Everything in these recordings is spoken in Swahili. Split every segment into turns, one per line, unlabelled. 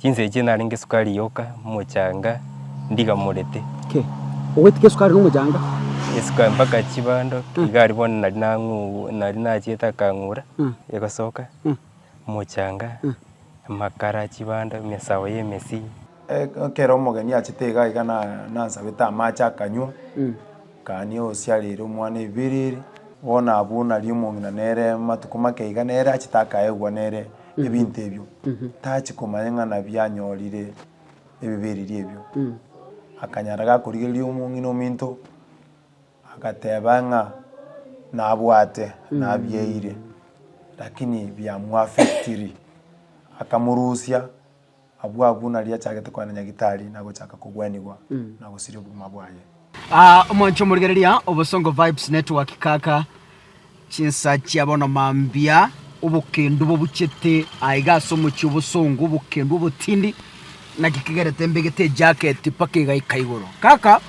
Chinse china ringe sukari yoka muchanga ndiga murete.
Okay. Ugwetike sukari n'umuchanga?
Isuka mpaka chibando igari bona nari nacheta kangura yagosoka muchanga makara chibando mesawa yemesi.
Kero omogeni achitega igana nansabeta amache akanywa kani osiarire omwana ebiriri wona abuna rimong'ina nere matuko make iga nere achitaka egwa nere ebinto ebio tachikomanya ng'ana bianyorire ebibiriri ebio akanyara gakorigereria omong'ina ominto agateba ng'a nabwate nabieire lakini biamwaffectiri akamurusia abuna riachagete kwana nyagitari nagochaka kugwenigwa na gusiri obugima bwaye.
Omoncho murigereria Obosongo Vibes Network kaka chinsa chiabono mambia obukendu bobuchete aigaso muchi obosongo obukendu obutindi na kikigerete mbegete jacket pake gaikaigoro kaka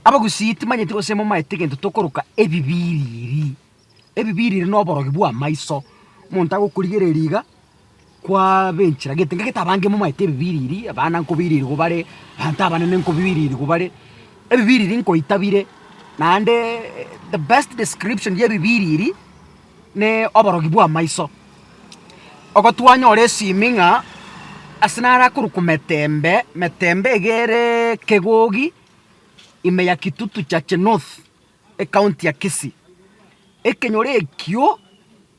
abagusiti manyete gosemo maete gento tokoroka ebibiriri no borogi bwa maiso monta gukurigereriga kwa benchira gete abange mu maete ebibiriri abana nkobiriri gobare banta abanene nkobiriri gobare ebibiriri nkoitabire nande the best description ye bibiriri ne oborogi bwa maiso ogotwanyore siminga asinara kurukumetembe egere kegogi ime ya Kitutu Chache North county ya Kisii ekenyore ekyo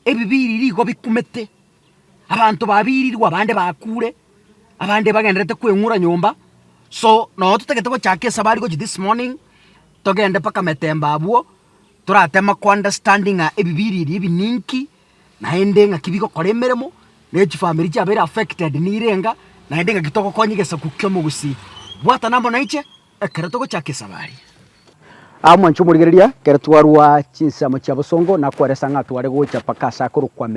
ebibiriri go bikumete abantu babirirwa abande bakure abande bagenderete kwengura nyumba so no tutegete go chake sabari go this morning togende paka metemba abwo turatema ko understanding ebibiriri ebininki na ende nga kibiko koremeremo nechi family chabera affected nirenga na ende nga kitoko konyigesa kukyomo gusi bwata nambo naiche ekerato go chake sabari mwancho murigereria keretwarwa chinsamo cha Bosongo na kwaresa ng'atu ware gocha paka sakuru kwa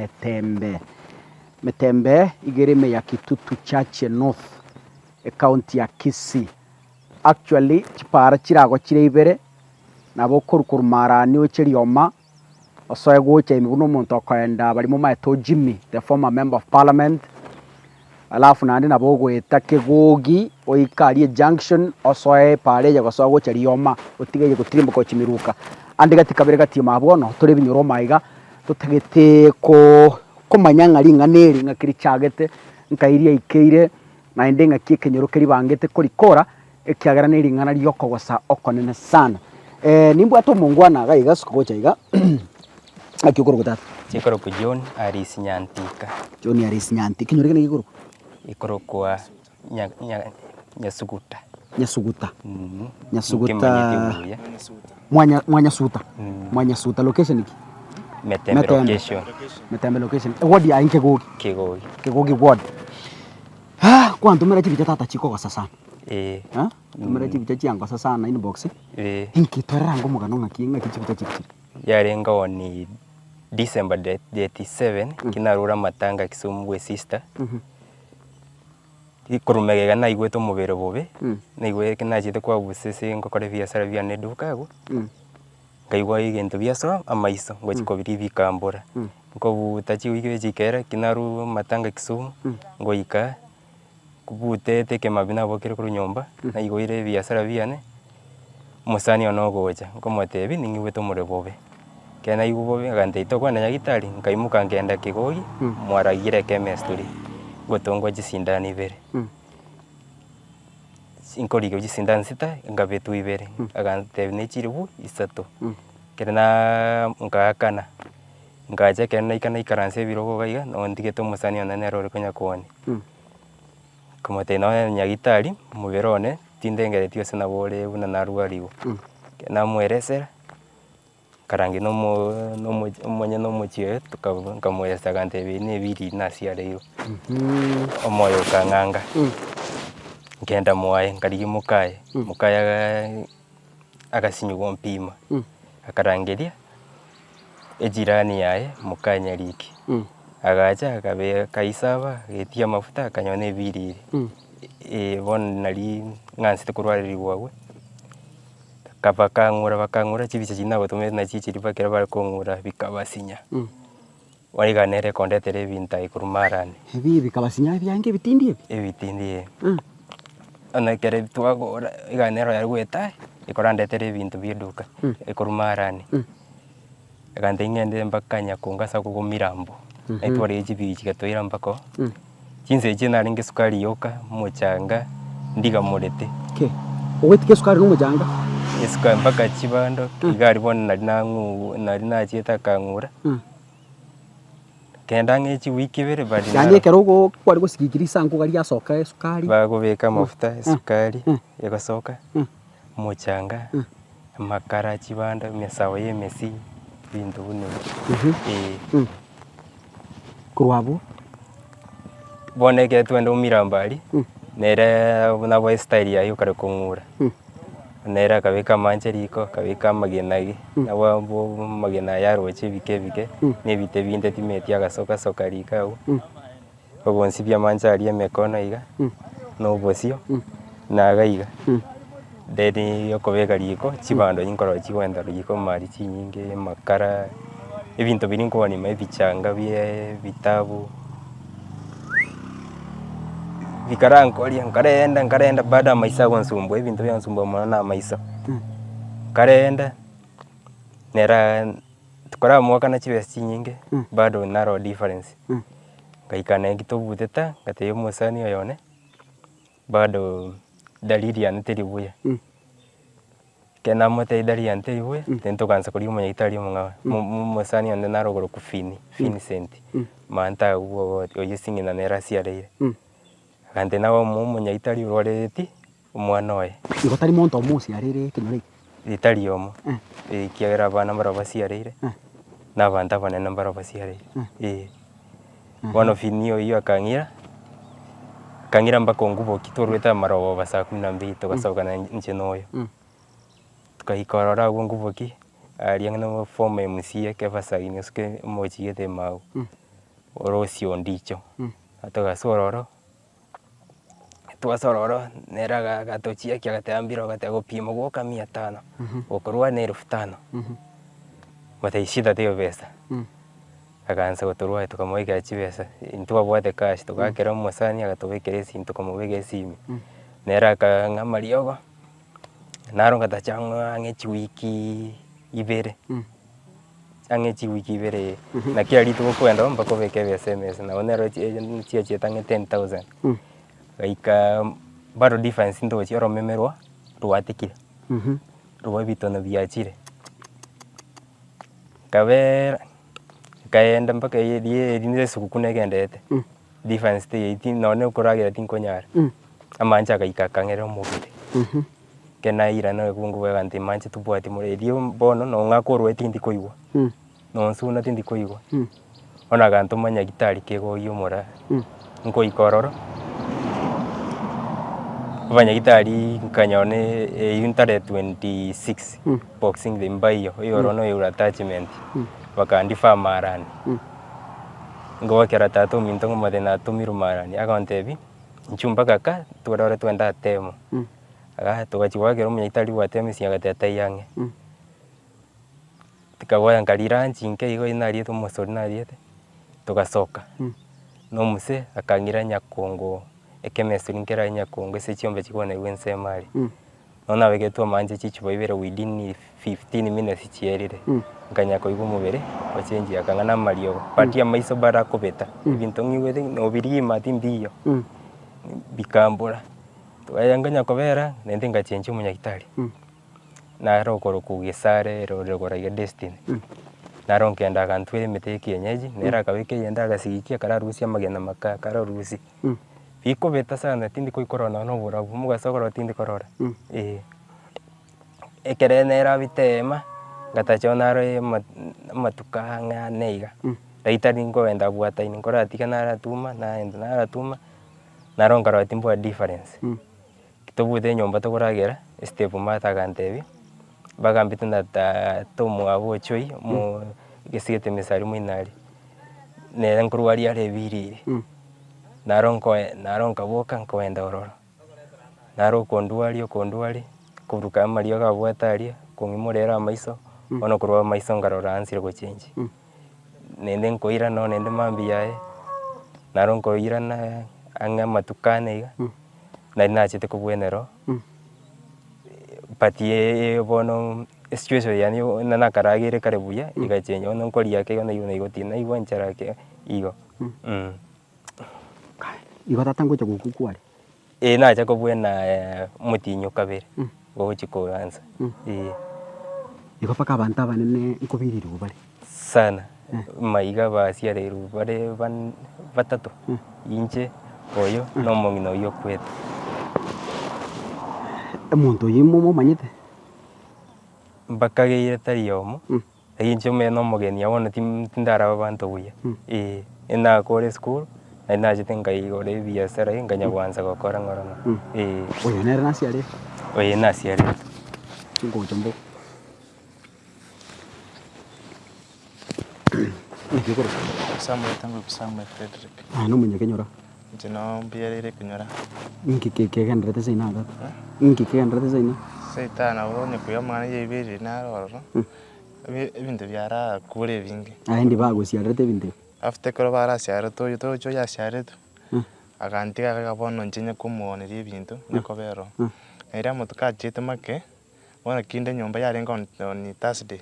metembe igereme ya Kitutu Chache North county ya Kisii actually chipara chirago chireibere nabo kurukurumara niwe chirioma osoye gocha imibuno muntu akaenda bari mu maeto Jimmy the former member of parliament alafu nandi nabo gweta kegogi oikarie junction osoye pare ya gosoya gocha rioma otigeye gutirimba ko chimiruka andi gatikabere gatima abono turi binyoro maiga tutegete ko komanya ringa neri ngakiri chagete nkairia ikeire na ende ngaki kenyoro keri bangete korikora ekiagara neri ngana ryoko gosa okonene sana nimbo ato mungwana gaiga sukocha iga akikoro gutata
Chikoro ku John Aris Nyantika.
John Aris Nyantika kinyoro kene gikoro
ikoro kwa Nyasuguta.
Nyasuguta.
Nyasuguta.
Mwanya suta location iki
Metembe location.
Metembe location. Ward ya Kegogi. Kegogi ward. Kwantu mera chibicha tata chiko kwa sasa. Tumera chibicha chiango sasa na inbox. Inki torango mugano ngakinga kichibicha chibicha.
Yarenga oni December 27 kinarura matanga Kisumu we sister. Ikurumegega na igweto mubere bobe na igwe kinachite kwa busese ngokore biashara bya nedukago ngaigwa igento biaso amaiso ngochikobiri bikambura ngo butachi wige jikera kinaru matanga Kisumu ngoika kubute teke mabina bokere kuru nyomba na igwire biashara byane musani onogoja ngomotebi ningigweto murebobe kena igubobe agante itokwa na nyagitari ngaimuka ngenda Kigogi mwaragire chemistry gotongo jisindani ibere inkorigo jisindani sita ngabetu ibere agante nechiribu isato kerena ngakana ngaje kerena ikana ikaranse birogo gaiga no ndigeto musani onane rore konya kwoni komote no nyagitari muberone tindengere tio sena bore buna naruarigo kena mweresera karangi no monye no mochie tukamwesa gante bine biri nasiareiro omoyo kanganga ngenda mwaye ngarigi mukaye agasinyugo mpima akarangeria ejirani yaye mukanya riki agacha akabe kaisaba getia mafuta akanyone birire bon nari ngansite kurwaririgwawe bakangura chibicha china gotume na chichiri bakera bari kongura bikabasinya wariganere kondetere ebinto ikurumarani
Ebi bikabasinya byange bitindi ebi.
ebitindie ona kere twagora iganero ya gweta ikorandetere ebinto bieduka ikurumarani agante ngende mpaka Nyakunga sa kugo Mirambo naitwara echibichi gatwira mpako chinse china ringe sukari yoka muchanga ndiga murete
Ke. Owetike sukari n'umujanga.
isuka mpaka Chibando igari bona nari nachieta kang'ura kenda ng'echi wiki ibere bari
Yanye kerogo kwari gusigikirisa ngo gari yasoka sukari.
bagobeka amafuta esukari egasoka muchanga amakara Chibando emesawo y'emesi bintu bune
Kurwabo.
boneke twende Mirambari nere nabo style yayo kare kung'ura nera kabika mancheriko kabika magenagi nabo magena yaroche bike nebite binde timeti agasoka sokarika u obonsi bya manchari emekono iga no bosio nagaiga dedi yokobeka riko Chibando inkoro chiwenda riko mari chinyinge makara ebinto biri nkoni mabichanga bye bitabu bikarankoria nkarenda baada maisa gonsumbwe ebinto byansumba mono na maisa karenda nera tukora mwaka na chibesi chinyinge bado naro difference kaikana gitobuteta gateyo musani oyone bado dalili ya nteribuya kena mote dalili ya nteribuya tento kansa kuri mu Italy musani onde naro goro kufini Vincent manta uwo oyesingi na nera siareire kante nawo munya Italy uroreti umwana oye
Igotari monto musi arire kinyore.
Italy omo kiagera bana bara basiareire na banta bana nambara basiareire bono finio iyo akangira mpaka ngubo kitorweta marobo basa 12 tugasoka na nchenoyo tukaikorora ngubo ki aliang no form MC ke basagini ske mochigete mau orosio ndicho atogasororo twasororo neraga gatochia kiagatambiro gatego pimo goka 500 okorwa ne 1500 bataishida teo pesa akanza gotorwa tukamoika chibesa intwa bwate cash tukakera musani agatobekere sinto komobege simi nera ka ngamariogo naro gatachanga angechi wiki ibere na kia litu kwenda mpaka beke SMS na onero chia tange 10000 gaika bado difference ndo chiro memerwa rwatikire rwa bitono biachire kabera kaenda mpaka ye dinde sukukune gendete difference te yiti none kuragira tinkonyara amanja gaika kangero mubire kena ira no kungu bega nti manchi tubwati muri dio bono no ngakorwe tindi koigwa no nsuna tindi koigwa ona ganto manya gitari kego yumura nko ikororo banya gitari kanyone yuntare 26 boxing the mbayo yoro no yura attachment bakandi famarani ngo kera tato minto ngomade na tumiru marani akontebi nchumba kaka turore twenda temo aga tugachiwa kero munya itali wateme siagateta yange tikagoya ngalira nchinke igo inari to musori nariete tugasoka no muse akangira Nyakongo ekemesuri nkera Nyakongo ese chiombe chikone wense mari nona wegeto manje chichibo ibere within 15 minutes chierire nganyako igo mubere ochenji akangana mario patia maiso bara kubeta ibinto ngiwete no birima timbiyo bikambura tuyanganya kobera nende ngachenji munya Itali na rokoro kugisare rogora ya destiny na ronkenda kantwere meteki yenyeji nera kaweke yenda gasigikia kararusia magena maka kararusi biko beta sana tindi koi corona no bura muga sokoro tindi korora ekere nera bitema gatachonaro matuka nga neiga daita ningo enda buata inkora tikana ratuma na enda naratuma na ronkaro timbo difference kitobude nyomba tokoragera step mata gantebi bagambite ndata tomu abo choi mu gesigete mesari muinari ne nkurwari ale birire naronka boka nkoenda ororo naro konduari kuruka mario gabwataria kungimurera maiso ono kurwa maiso ngarora ansire go change nende nkoira no nende mambi yae naro nkoira na anga matukane iga na nachete kubwenero patie bono situation yani na karagire karebuya igachenyo no nkori yake yo na igotina igwanchara ke igo
igo tatangocha gukukwari
nacha kubwena mutinyo kabere gochiko ansa
igo paka abantu abanene nkobiriri bari
sana maiga basiareru bare batatu inche oyo no mongino yo kwete
omonto yimo momanyete
mbakageire tari yomo inche meno mogeni abona tindara abantu buya ina kore school na nachete ngaigore biasara nganya kwanza gokora ngorono
oyo nere nasiare
oyo nasiare
ngojombo Nikikoro.
Samuel tangu Samuel Frederick.
No mwenye kenyora.
Jino mbiyarire kunyora.
Nkikekenderete zaina ata. Nkikekenderete zaina.
Seitana wonye kuya mwana yebiri naroro. Ebintu byara kure bingi.
Ndi bagosiarete binte.
After koro bara siare to ya siare to. Agantiga gabono njinya kumuonera ebintu nyakobero. Era mutuka chete make. Wana kinde nyomba yare ni Thursday.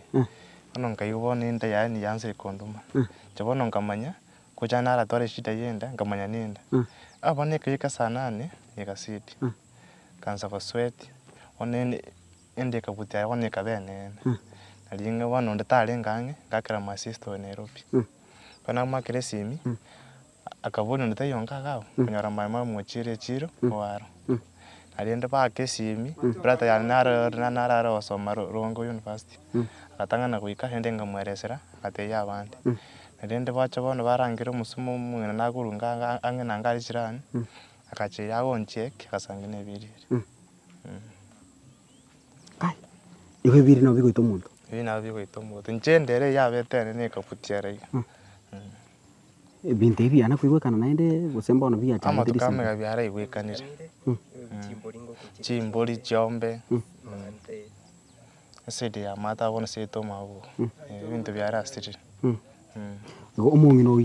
Ono nkayubona inda yani yanze konduma. Jabono nkamanya kujana ara tore shida yenda nkamanya ninda. Abone kuyika saa 8 yakasiti. Kanza kwa sweat. One ende kabutia one kabene. Alinga wano ndatale ngange ngakira masisto Nairobi. Kana makire simi. Akabona ndatayonga gawo. Kunyara mama muchire chiro waro. Alienda pa kesimi. Brata ya nara osoma Rongo University. Atangana kuika hende ngamweresera ateya abandi. Nende bacha bono barangira musumo mwe nagurunga angena ngari kirani. Akachira agoncheck akasangine birire.
Kai. Iwe biri no bigo itomuntu.
Ibi na bigo itomuntu. Nchendere yabetene ne kaputiara iga.
Binte ibi ana kuigwekana naende gusemba ono bia
ama tukamega byara igwekanire. Chimbori Jombe. Sidi ya mata bona seto mabu. Ibintu byara stiri. Omongino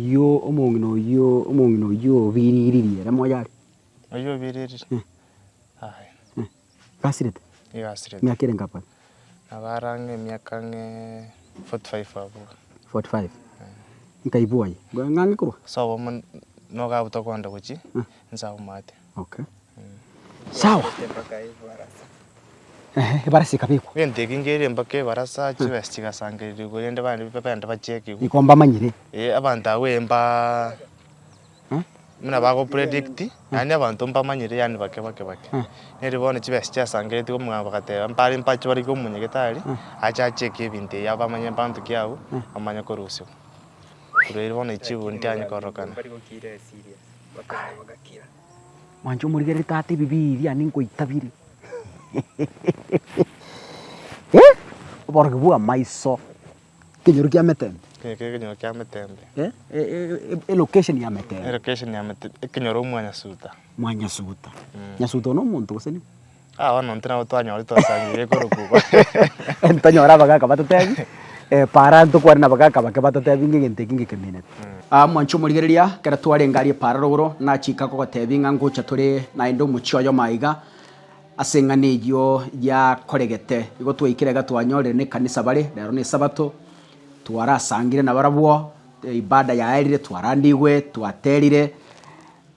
yo
biririri era moyari.
Oyo biririri. Ai.
Kasirete.
Yasirete.
Miakere ngapa?
Abarange miaka nge 45 abu.
45. Nkaibuai. Ngange kuba.
Sawa man no ga butokonda kuchi. Nzawo mate.
Okay. Sawa. Barasi kabiko.
Wende kingere mbake barasa chibesti gasangirire gurende bandi pependa bacheki.
Ikomba manyire.
Abanta wemba. Muna bago predict ani abantu mpamanyire yani bake. Nere bone chibesti asangirite kumwamba kate mpali mpacho bari kumunye getari. Acha cheki binte yabamanye bantu kyabo amanya korusyo. Kurere bone chibu ntanye korokana.
Mancho murigere tate bibiri ani nkoitabiri. Porque bua maiso. Kinyoro kya metembe.
Kinyoro kya metembe.
Location ya metembe.
Location ya metembe. Kinyoro mwanya suta.
Mwanya suta. Nyasuta no muntu guseni.
Wano ntina twanya oli twasangire korukuba.
Ntanyora bagaka batotebi. Para ntukwari na bagaka batotebi ngente kinge mwancho murigereria kera tware ngari para rogoro na chika ko gotebi ngangucha turi na indo muchioyo maiga asenganiryo ya koregete igo twikirega twanyorere ne kanisa bare rero ne sabato twarasangire na barabwo ibada ya erire twarandigwe twaterire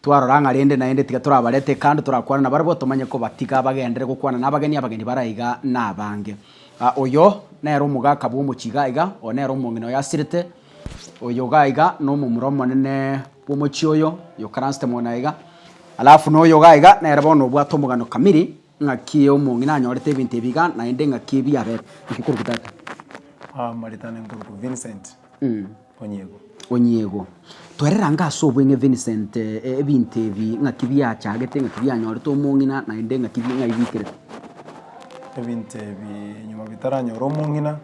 twaroranga rende na ende tiga turabarete kandi turakwana na barabwo tumanye ko batiga bagendere gukwana abageni baraiga nabange oyo nero mugaka bwo mukiga iga onero mungino yasirite oyo gaiga no mumuromo nene bwo muchioyo yo karanste mona iga alafu no yo gaiga nero bono bwato mugano kamiri ngaki omongina nyorete ebintu ebiga na ende ngaki biabe ikikurukutata
maritane nguruku Vincent
Onyego twerera ngaso obwenge Vincent ebintu ebi ngaki biachagete ngaki byanyorete omongina na ende ngaki ngayibikire
ebintu ebi nyuma bitaranyora omongina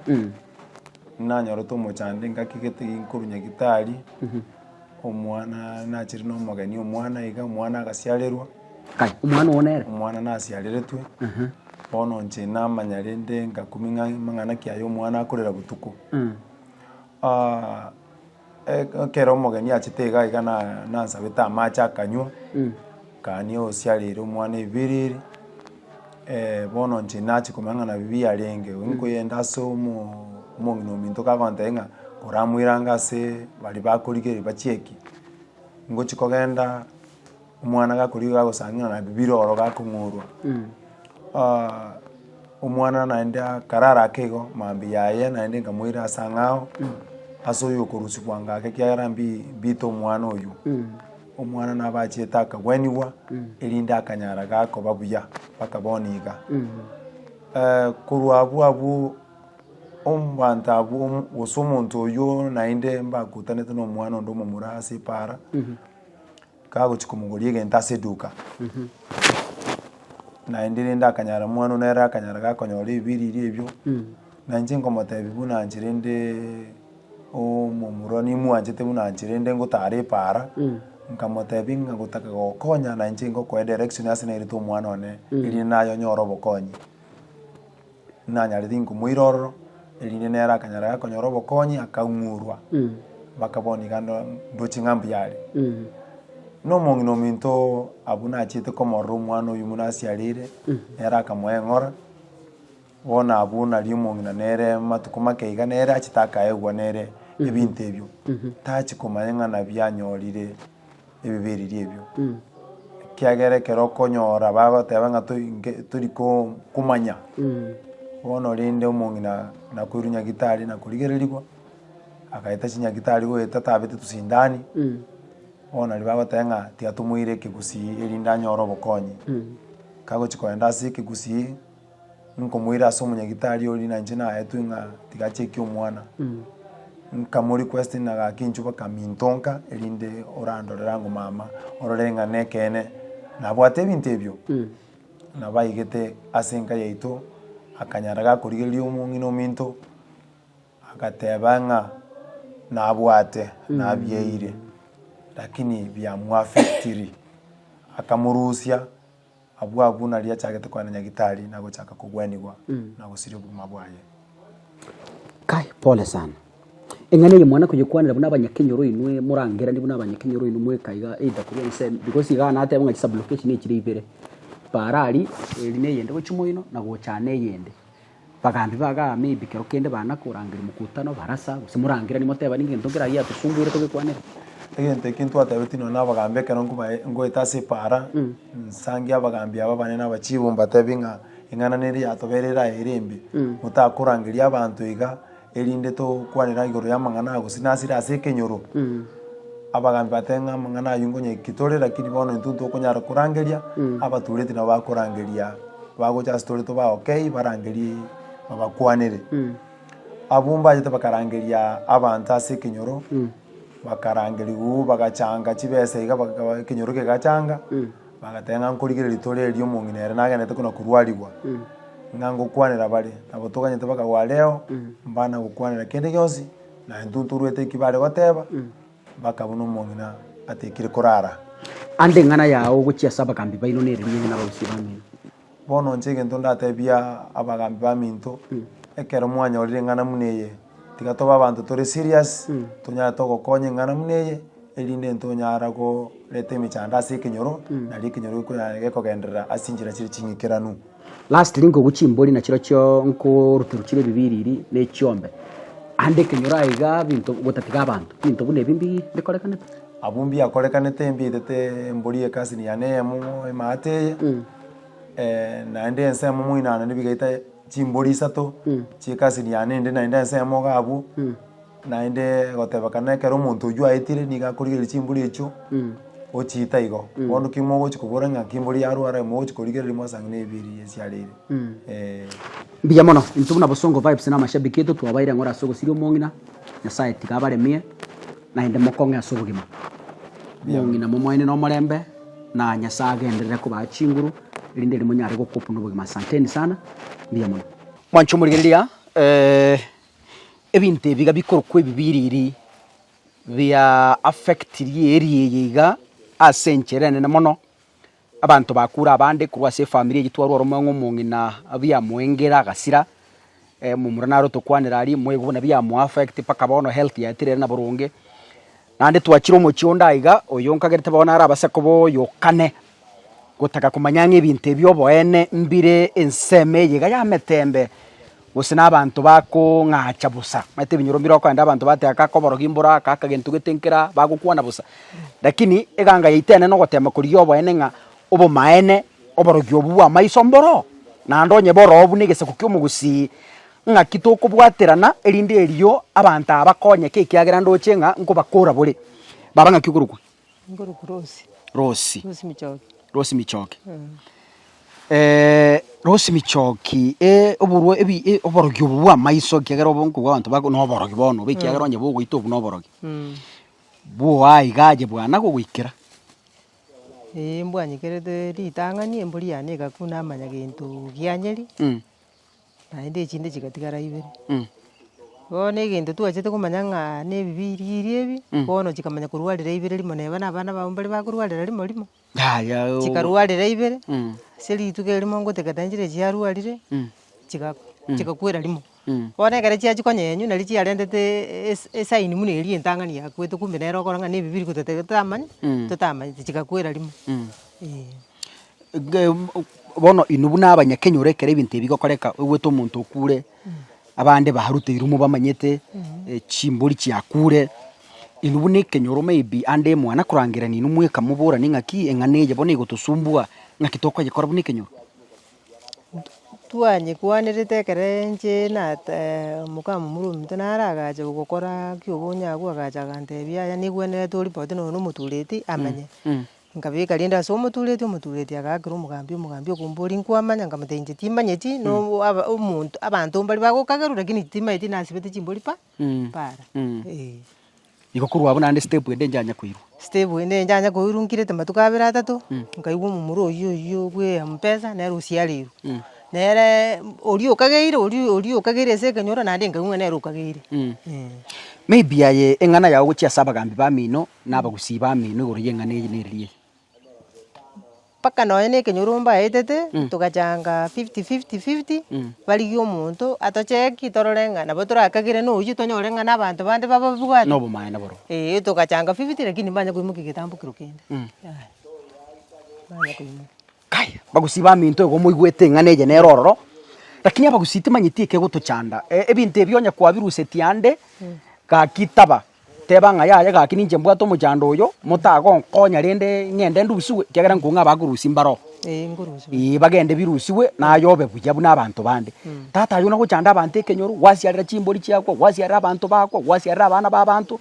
nanyorete omochande ngakigete inkurunya gitari omwana nachiri no mogani omwana iga omwana agasiarerwa
kai umwana onere
umwana nasiareretwe bono nche namanyarende ngakuminga mangana kyayo umwana akorera butuko kero omogeni achitega iga nansabete amache akanywa kani osiarire omwana ebiriri bono nche nachi komang'ana bibi arenge nkoyenda ase omong'ina ominto kagonteba ng'a koramwiranga ase bari bakorigeri bachieki ngochi kogenda omwana gakoriga gagosang'ana na bibi roro gakong'orwa omwana naende karara ake igo mambia yaye naende nkamoira ase ang'ao ase oyo okorusibwa ngake kiagera mbita omwana oyo omwana nabachiete akagweniwa erinde akanyara gakoba buya mpaka bono iga korwa abwo omonto abwo gose omonto oyo naende mbakutanete na omwana onde omomura ase epara kagochi komogoria egento ase eduka naende rende akanyara mwana nere akanyara gakonyora ebiriri ebio nanche nkomotebi buna nche rende omomura nimwanchete buna nche rende ngotara epara nkamotebi ng'a gotaka gokonya nanche ngokoe direction ase nairete omwana one erinde nayonyora obokonyi nanyarete nkomoira ororo erinde nere akanyara gakonyora obokonyi akang'urwa mpaka bono iga ndochi ng'a mbuyare na omong'ina ominto abwo nachiete komorora omwana oyo buna asiarire nere akamoa eng'ora bono abwo nari omong'ina nere matuko make iga nere achete akaegwa nere ebinto ebio tachi komanya ng'a nabi anyorire ebibiriri ebio kiagera ekero okonyora bagoteba ng'a tori komanya bono rende omong'ina nakoirwa nyagitari nakorigererigwa agaeta chinyagitari goeta tabete tusindani bono nari bagoteba ng'a tiga tomoire ekegusii erinde anyore obokonyi kagochi koenda ase ekegusii nkomoira ase omonyagitari oria nanche naetwe ng'a tiga acheki omwana nkamorequest na gakinchu bakaminto nka erinde orandorera ngo mama orore ng'a nekene nabwate ebinto ebio nabaigete ase enka yaito akanyara gakorigereria omong'ina ominto agateba ng'a nabwate nabieire lakini biamwafectiri akamorusia abwo nari achagete kwana nyagitari nagochaka kogwenigwa nagosiria obogima bwaye.
Kai pole sana eng'ane mwana kujikwanira buna abanyakenyoro inwe murangera ndi buna abanyakenyoro inwe mwekaiga either kuri nse because iga na ate sub location ekiri ibere parari erine yende gochimo ino na gochane yende bagambi baga maybe kero kende bana kurangira mukutano barasa gusimurangira ni moteba ningento ngira ya tusungure tugikwanira
egente kintu atebeti no nabagambe kero ngoeta ase para nsangi abagambi aba bane nabachibo mbatebinga eng'ana neri atoberera erembe mutakurangiria abantu iga erinde to kwanira igoro ya mang'ana ago sinasira ase kenyoro abagambi batenga mang'ana ayungo nyekitore lakini bono ntuntu okonyara kurangeria abaturete na bakurangeria bagocha story to ba okay barangeri babakwanire abumba jete bakarangeria abantu ase kenyoro bakarangerigu bagachanga chibese iga kenyoro ke gachanga bagatenga nkorigereri tore erio mong'inere nagenete kuna kurwarigwa ng'ango kwanira bari abo toganyete bakagwa leo mbana gukwanira kende gyosi na ntuntu rwete kibare goteba bakabona omong'ina atekire korara
ande ng'ana yao gochia saba kambi baino nere nyene na bausibanene
bono nchege ntonda atebia abagambi baminto ekero mwanya orire ng'ana muneye tiga toba abantu tore serious tonyara togokonye ng'ana muneye erinde ntonyara go lete michanda ase kenyoro na kenyoro gekogenderera asinjira chiri ching'ikiranu
last lingo guchimbori na chiro chyo nko ruturukire bibiriri ne chiombe ande kenyoro aiga binto gotatiga abantu binto bune bimbi bikorekanete
abumbi akorekanete mbitete mbori ekasi ni yanemo emate naende ensemo muinana nibigaita chimbori isato chikasi ni yanende naende ensemo gabu naende goteba kana kero omonto oyu aetire niga korigeri chimbori echo ochita igo bono kimo gochikobora ng'a kimbori yarwara mo gochikorigeri mwasangi nebiri esiarire
mbiya mono intubuna bosongo vibes na mashabiki etu twabaire ngora sogo sirio mong'ina nyasaye tiga baremie naende mokonge asobogima mong'ina momoine no morembe na nyasaye agenderere kuba chinguru irinde limo nyare gokopu no bogima asanteni sana mbiya mono mwancho murigeria ebinte biga bikorokwe bibiriri bia affectiri area yiga asencherene mono abantu bakura abande kurwa se family gitwarwa romango mong'ina abia mwengera gasira mumura naro tokwanira ari mwegubona bia mu affect paka bono health ya tirere na burunge nande twachira omochio ndaiga oyo nkagerete bona ara abaseko boyo kane gotaka kumanyanga ebintu ebyo boene mbire enseme yiga ya metembe gose n'abantu bako ng'acha busa mate binyoro mbiro kwanda abantu bateka koboroga imbura kaka gentu getenkera bagukwana busa lakini eganga yaitene no gotema kuri yo boene nga obo maene oborogi obu amaiso mboro na ndonye boro obu negese kukyumugusi nga kitoko bwaterana erinde eriyo abantu abakonye kekiagera ndoche nga nko bakora bure baba nga kyuguruku Rosi Michoki Rosi Michoki oburwo ebi oborogi obu amaiso kiagera obonko abantu bako no borogi bono bekiagera onye bogo ito obu no borogi bo aigaje bwana go gwikira
mbwanyikerete ritang'ani emburi yane igakuna amanya gintu gianyeri naende echinde chigatigara ibere bono egento twachete komanya ng'a na ebibiriri ebi bono chikamanya korwarera ibere rimo neba na abana babo mbari bakorwarera rimo chikarwarera ibere ase rituko erimo ngotegete nchire chiarwarire chigakwera rimo bono ekero chiachikonyenyu nari chiarendete esaini muna eri entang'ani yakwete kumbe nero okora ng'a na ebibiri totamanya chigakwera rimo
bono inubu n'abanyakenya orekera ebintu ebigokoreka ogwete omonto okure abande baharute irumu bamanyete chimbori chiakure inubu nekenyoro maybe ande mwana kurangira ni numweka mubura ningaki enganeje bono igotusumbua ngakitoko yekora bune kenyoro
twanye kwanirite ekere nche na mukamu murumite naragacha gukora kyobonyagu agacha gantebia ya nigwenere to report no mutureti amanye nkabika linda so mutureti agakira umugambi okumbori nkwamanya ngamatenje timanyeti no omuntu abantu mbali bagokagerura lakini timaiti nasibete chimbori para
ikokurwa abona step ende njanya kuiru
nkirete matukabira atatu nkaigwa mumuro oyo gwe mpesa nero usialiru nere oli okageire sekenyora nande nkang'we nero okageire
maybe aye eng'ana yago gochia sabagambi bamino nabagusi bamino igoro y'eng'ana eye neririe
paka noye nekenyoro mbaetete tugachanga 50 barigi omonto atocheki torore ng'a nabo torakagire noyu tonyore ng'a nabantu bande bababwate
no bomae na boro
tugachanga 50 lakini banya kuimuka gitambukiro kende banya kuimuka
kai bagusi baminto ego moigwete eng'ana eye nerororo lakini abagusi timanyeti eke gotochanda ebintu ebionya kwa virus etiande gakitaba teba ng'a yaye gakini nche mbwato omochando oyo motago nkonya rende ng'ende ndusiwe kiagera nkung'a bagurusi mbaro bagende birusiwe nayobe buya buna abantu bande tata ayo nagochanda abantu ekenyoro wasiarira chimbori chiakwa wasiarira abantu bakwa wasiarira abana b'abantu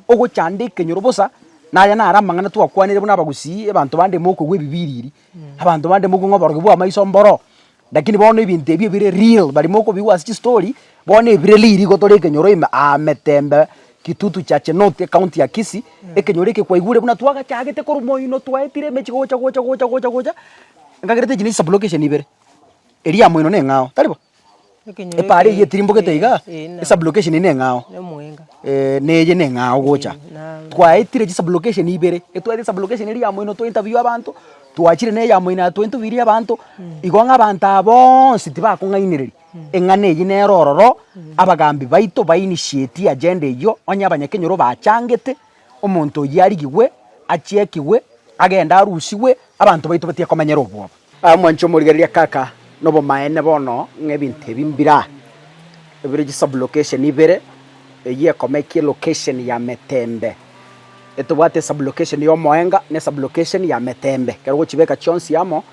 ogochanda ekenyoro bosa naye nara amang'ana twakwanire buna abagusi abantu bande mokogwa ebibiriri abantu bande mokong'a oborogi bwa amaiso mboro lakini bono ebintu ebio bire real bari mokobigwa ase chistory bono ebire liri gotore ekenyoro ametembe kitutu cha Chenote county ya Kisii ekenyoro eke kwaigure buna twagachagete korumoino twaetire mechi gocha ngagerete jini sublocation ibere eria moino ne ngao talibo epare ye tirimbogete iga sublocation ne ngao neje ne ngao gocha twaetire sublocation ibere etwaete sublocation eria moino to interview abantu twachire ne ya moina to interview abantu igonga abantu abonsi tibakung'ainireri eng'ana eye nerororo abagambi baito bainitiate agenda eyo onya abanyakenyoro bachangete omonto oyo arigigwe achiekigwe agenda arusiwe abantu baito batia komanyera obwoba mwancho morigeria kaka nobo maene bono ng'ebintu ebimbira ebire sublocation ibere eye komekie location ya Metembe etobwate sublocation yo Moenga ne sublocation ya Metembe kero gochibeka chonsi yamo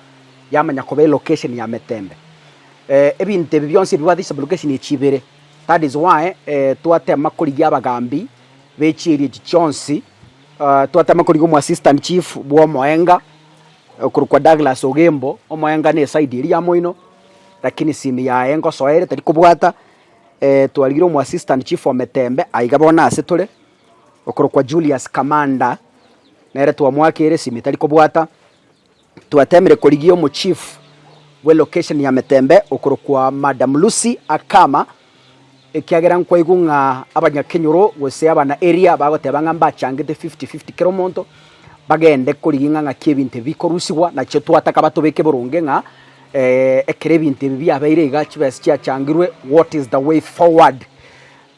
yamanya kobe location ya Metembe ebintu ebi byonse biba sublocation echibere that is why twatema korigia abagambi bechirie chonsi twatema korigia mu assistant chief bwo Moenga kurukwa Douglas Ogembo Omoenga ne side eri ya Moino lakini simi ya engo soere tari kubwata twaligiro mu assistant chief wa Metembe aiga bona ase tore okurukwa Julius Kamanda nere twamwakere simi tari kubwata twatemere korigia mu chief we location ya Metembe okurukwa Madam Lucy Akama ekiagera nkwaigunga abanyakenyoro gose abana area bagoteba ngamba changete 50 kilomonto bagende kuriginga ng'aki ebintu bikorusigwa nacho twataka batobeke burunge ng'a ekere ebintu byabaire iga chibesi chiachangirwe what is the way forward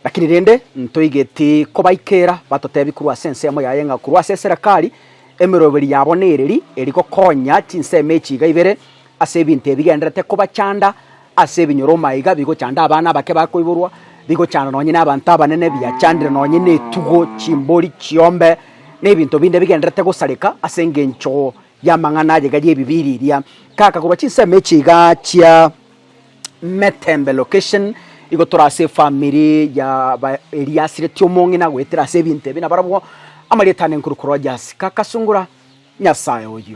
lakini rende ntoigeti kobaikera batotebi kurwa sense amo yaye nga kurwa serikali emiroberi yabonereri eriko konya chinseme chiga ibere ase ebintu ebigenderete kobachanda ase ebinyoro maiga bigochanda abana bake bakoiburwa bigochanda nonye n'abantu abanene biachandire nonye n'etugo chimbori chiombe n'ebintu binde bigenderete gosareka ase engencho yamang'ana yegari ebibiriria kaka kuba chinseme chiga chia Metembe location igotora ase family ya Eliasire tiomongi na gwetera ase ebintu ebi na barabwo amaletane nkurukuro jasi kakasungura nyasaye oyo.